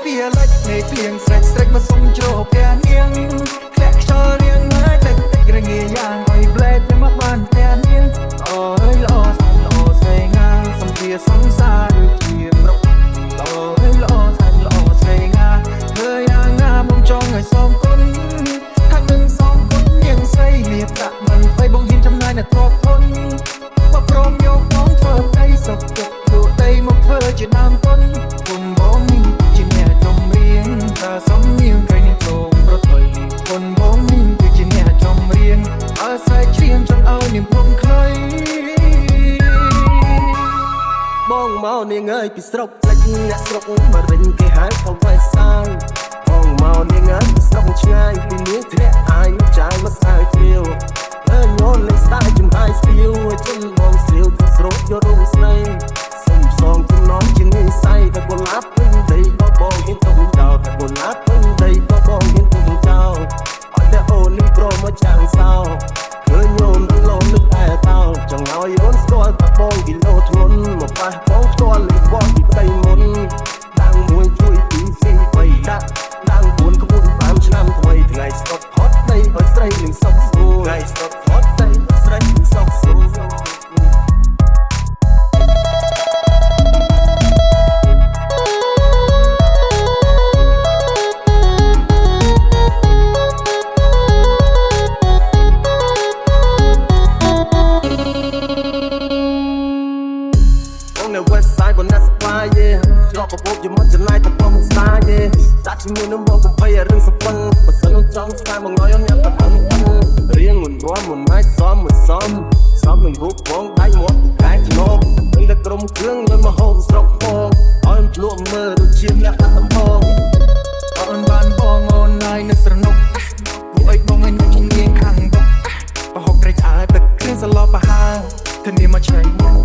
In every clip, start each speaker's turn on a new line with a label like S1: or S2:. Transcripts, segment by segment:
S1: ពីឥឡូវនៃភ្លៀងស្រេចស្រេចមកសុំជ្រោផ្ទះនាងធ្លាក់ខ្យល់រៀងមើលតែតិចរងាយ៉ាងអើយប្លែកតែមកបានផ្ទះនាងអើយល្អស្រីងាសំភារសង្សារដូចជាប្រុកអើយល្អស្រីងាធ្វើយ៉ាងណាបងចង់ឲ្យសមគុណខាងនឹងសមគុណនាងស្រីលៀបដាក់មិនໄປបងហ៊ានចំណាយនៅទ្រព្យធនបើព្រមយកបងធ្វើអីសុខចិត្តលក់ដីមកធ្វើជាដើមទុនគុំបងនេះជាអ្នកចំរៀងតើសំនៀងក្រៃនឹងព្រមប្រថុយគុំបងនេះគឺជាអ្នកចំរៀងអើស្រែកច្រៀងចង់ឲ្យនាងព្រមខ្លីបងមកនាងអើយពីស្រុកផ្លេចអ្នកស្រុកមករិញគេហៅថាវ៉ៃសាយបងមកនាងអើយពីស្រុកឆ្ងាយពីនាងធ្លាក់អាយចាយមកស្អាយជ្រាវញូនលេងស្ដាយចំហាយស្ទៀវចិនបងស្រៀវទៅស្រោចយករងស្នេហ៍សុំសងចំណងជានិស័យតែកូនឡាប់ពេញដីក៏បងហ៊ានទុំចោលតែកូនឡាប់ពេញដីក៏បងហ៊ានទុំចោលអត់តែអូននេះប្រមកចាំងសោឃើញញោមទៅលោនឹកតែតោចង់ឲ្យអូនស្គាល់តែបងគីឡូធ្ងន់មកប៉ះបងផ្ទាល់លេខបងពីប្តីមុនដាំងមួយជួយពីស៊ីបីដាក់ដាំង4ក្បួន5ឆ្នាំថ្មីថ្ងៃស្តុតផុតដីឲ្យស្រីនឹងសុខស្រួលថ្ងៃស្តុតផុតដីឲ្យស្រីនឹងសុខស្រួលWest side បងណាស់សប្បាយទេច្រកកបោកយមិនចំណាយតែបងស្ដាយទេដាក់ជាមួយនឹងមកកំភៃរឿងសពឹងបើសិនចង់ស្ដាយមកងយខ្ញុំតែខំរៀងមិនរាំមិនម៉ាច់សមនឹងរូបបងដៃមាត់កែធ្នមពេលតែក្រុមគ្រឿងយកមកហូបស្រុកផងឲ្យភ្លក់មើលរសជាតិលក្ខណៈតំផងអូនបានបងអូនហើយនឹកស្រនុកពួកអីបងឲ្យជំនាញខាងបុកបោះត្រេកអើទឹកគ្រឿងសឡបបហាធានាមកឆ្ងាយបង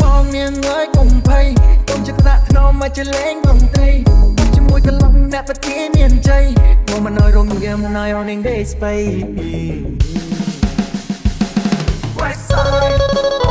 S1: បងនាងអើយកុំភ័យកុំចិត្តដាក់ធ្នមមកចលេងបងត្រីបងជាមួយកន្លងអ្នកប្រទានមានជ័យមកមិនឲ្យរងងារមិនឲ្យ on in days baby West side